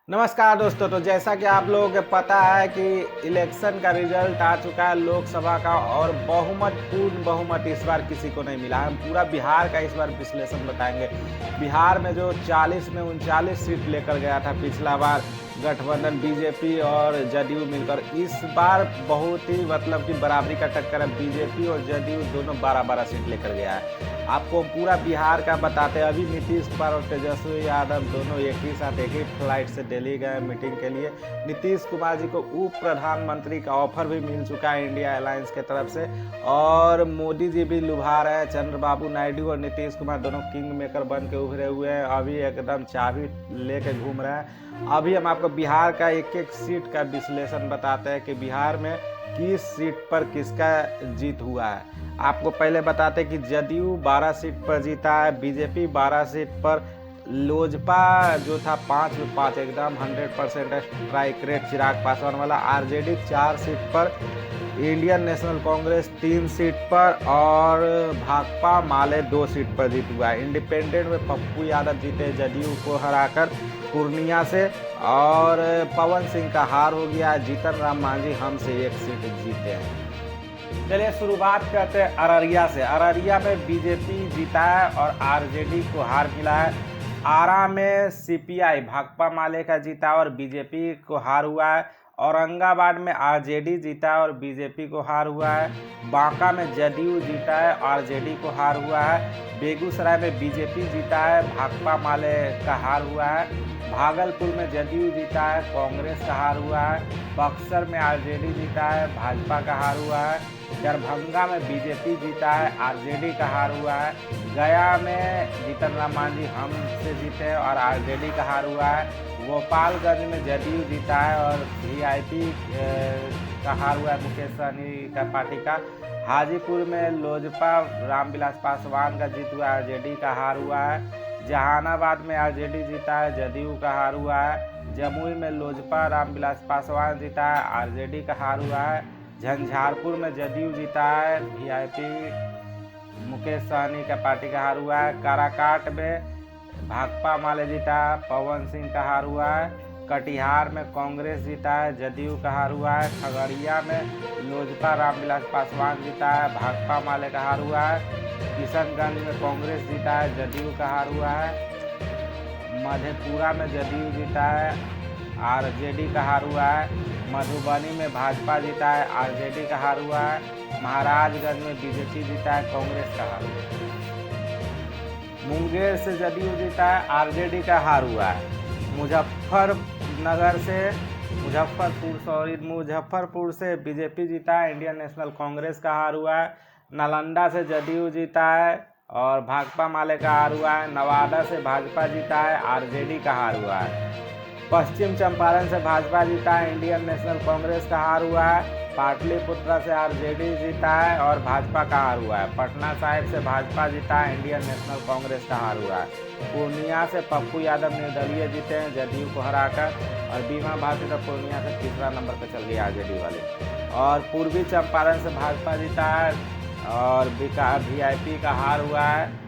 नमस्कार दोस्तों। तो जैसा कि आप लोगों को पता है कि इलेक्शन का रिजल्ट आ चुका है लोकसभा का, और पूर्ण बहुमत इस बार किसी को नहीं मिला। हम पूरा बिहार का इस बार विश्लेषण बताएंगे। बिहार में जो 40 में 39 सीट लेकर गया था पिछला बार गठबंधन बीजेपी और जदयू मिलकर, इस बार बहुत ही मतलब कि बराबरी का टक्कर है। बीजेपी और जदयू दोनों 12-12 सीट लेकर गया है। आपको पूरा बिहार का बताते हैं। अभी नीतीश कुमार और तेजस्वी यादव दोनों एक ही साथ एक ही फ्लाइट से दिल्ली गए मीटिंग के लिए। नीतीश कुमार जी को उप प्रधानमंत्री का ऑफर भी मिल चुका है इंडिया अलायंस के तरफ से, और मोदी जी भी लुभा रहे हैं। चंद्रबाबू नायडू और नीतीश कुमार दोनों किंग मेकर बन के उभरे हुए हैं। अभी एकदम चाबी लेके घूम रहे हैं। अभी हम आपको बिहार का एक एक सीट का विश्लेषण बताते हैं कि बिहार में किस सीट पर किसका जीत हुआ है। आपको पहले बताते हैं कि जदयू 12 सीट पर जीता है, बीजेपी 12 सीट पर, लोजपा जो था 5 में 5 एकदम 100% स्ट्राइक रेट चिराग पासवान वाला, आरजेडी 4 सीट पर, इंडियन नेशनल कांग्रेस 3 सीट पर, और भाकपा माले 2 सीट पर जीत हुआ है। इंडिपेंडेंट में पप्पू यादव जीते जदयू को हराकर पूर्णिया से, और पवन सिंह का हार हो गया। जीतन राम मांझी हमसे 1 सीट जीते हैं। चलिए शुरुआत करते हैं अररिया से। अररिया में बीजेपी जीता है और आरजेडी को हार मिला है। आरा में सीपीआई भाकपा माले का जीता और बीजेपी को हार हुआ है। औरंगाबाद में आरजेडी जीता और बीजेपी को हार हुआ है। बांका में जदयू जीता है, आरजेडी को हार हुआ है। बेगूसराय में बीजेपी जीता है, भाकपा माले का हार हुआ है। भागलपुर में जदयू जीता है, कांग्रेस का हार हुआ है। बक्सर में आरजेडी जीता है, भाजपा का हार हुआ है। दरभंगा में बीजेपी जीता है, आरजेडी का हार हुआ है। गया में जीतन राम मांझी हम से जीते हैं और आरजेडी का हार हुआ है। गोपालगंज में जदयू जीता है और वीआईपी का हार हुआ है मुकेश सहनी का पार्टी का। हाजीपुर में लोजपा रामविलास पासवान का जीत हुआ है, आरजेडी का हार हुआ है। जहानाबाद में आरजेडी जीता है, जदयू का हार हुआ है। जमुई में लोजपा रामविलास पासवान जीता है, आरजेडी का हार हुआ है। झंझारपुर में जदयू जीता है, वीआईपी मुकेश सहनी का पार्टी का हार हुआ है। काराकाट में भाकपा माले जीता, पवन सिंह का हार हुआ है। कटिहार में कांग्रेस जीता है, जदयू का हार हुआ है। खगड़िया में लोजपा रामविलास पासवान जीता है, भाकपा माले का हार हुआ है। किशनगंज में कांग्रेस जीता है, जदयू का हार हुआ है। मधेपुरा में जदयू जीता है, आरजेडी का हार हुआ है। मधुबनी में भाजपा जीता है, आरजेडी का हार हुआ है। महाराजगंज में बीजेपी जीता है, कांग्रेस का हार हुआ है। मुंगेर से जदयू जीता है, आरजेडी का हार हुआ है। मुजफ्फरपुर से बीजेपी जीता है, इंडियन नेशनल कांग्रेस का हार हुआ है। नालंदा से जदयू जीता है और भाकपा माले का हार हुआ है। नवादा से भाजपा जीता है, आरजेडी का हार हुआ है। पश्चिम चंपारण से भाजपा जीता है, इंडियन नेशनल कांग्रेस का हार हुआ है। पाटलिपुत्रा से आरजेडी जीता है और भाजपा का हार हुआ है। पटना साहिब से भाजपा जीता है, इंडियन नेशनल कांग्रेस का हार हुआ है। पूर्णिया से पप्पू यादव निर्दलीय जीते हैं जदयू को हराकर, और बीमा भारती तो पूर्णिया से तीसरा नंबर पर चल गई आरजेडी वाले। और पूर्वी चंपारण से भाजपा जीता है और वीआईपी का हार हुआ है।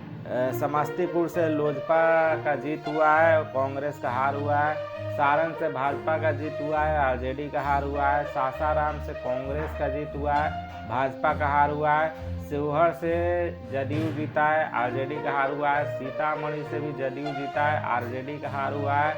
समस्तीपुर से लोजपा का जीत हुआ है और कांग्रेस का हार हुआ है। सारण से भाजपा का जीत हुआ है, आरजेडी का हार हुआ है। सासाराम से कांग्रेस का जीत हुआ है, भाजपा का हार हुआ है। शिवहर से जदयू जीता है, आरजेडी का हार हुआ है। सीतामढ़ी से भी जदयू जीता है, आरजेडी का हार हुआ है।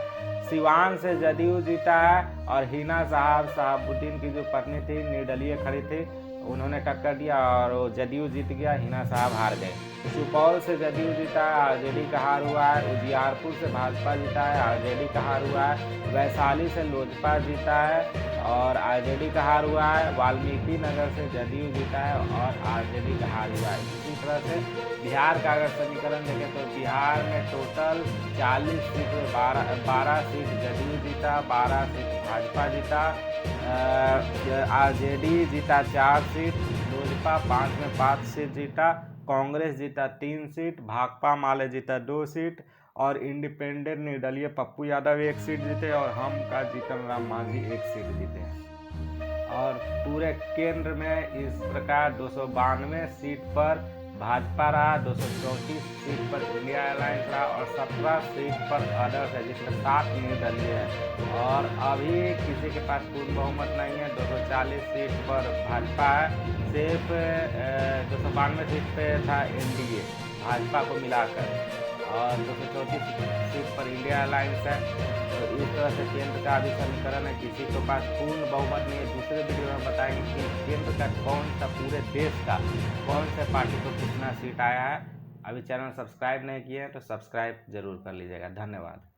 सिवान से जदयू जीता है और हिना साहबुद्दीन की जो पत्नी थी निर्दलीय खड़ी थी, उन्होंने टक्कर दिया और जदयू जीत गया, हिना साहब हार गए। सुपौल से जदयू जीता है, आरजेडी का हार हुआ है। उजियारपुर से भाजपा जीता है, आरजेडी का हार हुआ है। वैशाली से लोजपा जीता है और आरजेडी का हार हुआ है। वाल्मीकि नगर से जदयू जीता है और आरजेडी का हार हुआ है। इसी तरह से बिहार का अगर समीकरण देखें तो बिहार में टोटल 40 सीट में 12 सीट जदयू जीता, 12 सीट भाजपा जीता, आरजेडी जीता 4 सीट, लोजपा 5 में 5 सीट जीता, कांग्रेस जीता 3 सीट, भाकपा माले जीता 2 सीट, और इंडिपेंडेंट निर्दलीय पप्पू यादव 1 सीट जीते, और हम का जीतन राम मांझी 1 सीट जीते हैं। और पूरे केंद्र में इस प्रकार 292 सीट पर भाजपा रहा 234 सीट पर इंडिया अलायंस रहा और 17 सीट पर अदर्स है, जिसमें 7 निर्दलीय है। और अभी किसी के पास पूर्ण बहुमत नहीं है। 240 सीट पर भाजपा है, सिर्फ 292 सीट पे था एनडीए भाजपा को मिलाकर, और 234 सीट पर इंडिया अलायंस है। तो इस तरह से केंद्र का अभी समीकरण है, किसी के पास पूर्ण बहुमत नहीं है। दूसरे वीडियो में बताएंगे कि केंद्र का कौन सा, पूरे देश का कौन से पार्टी को कितना सीट आया है। अभी चैनल सब्सक्राइब नहीं किए हैं तो सब्सक्राइब जरूर कर लीजिएगा। धन्यवाद।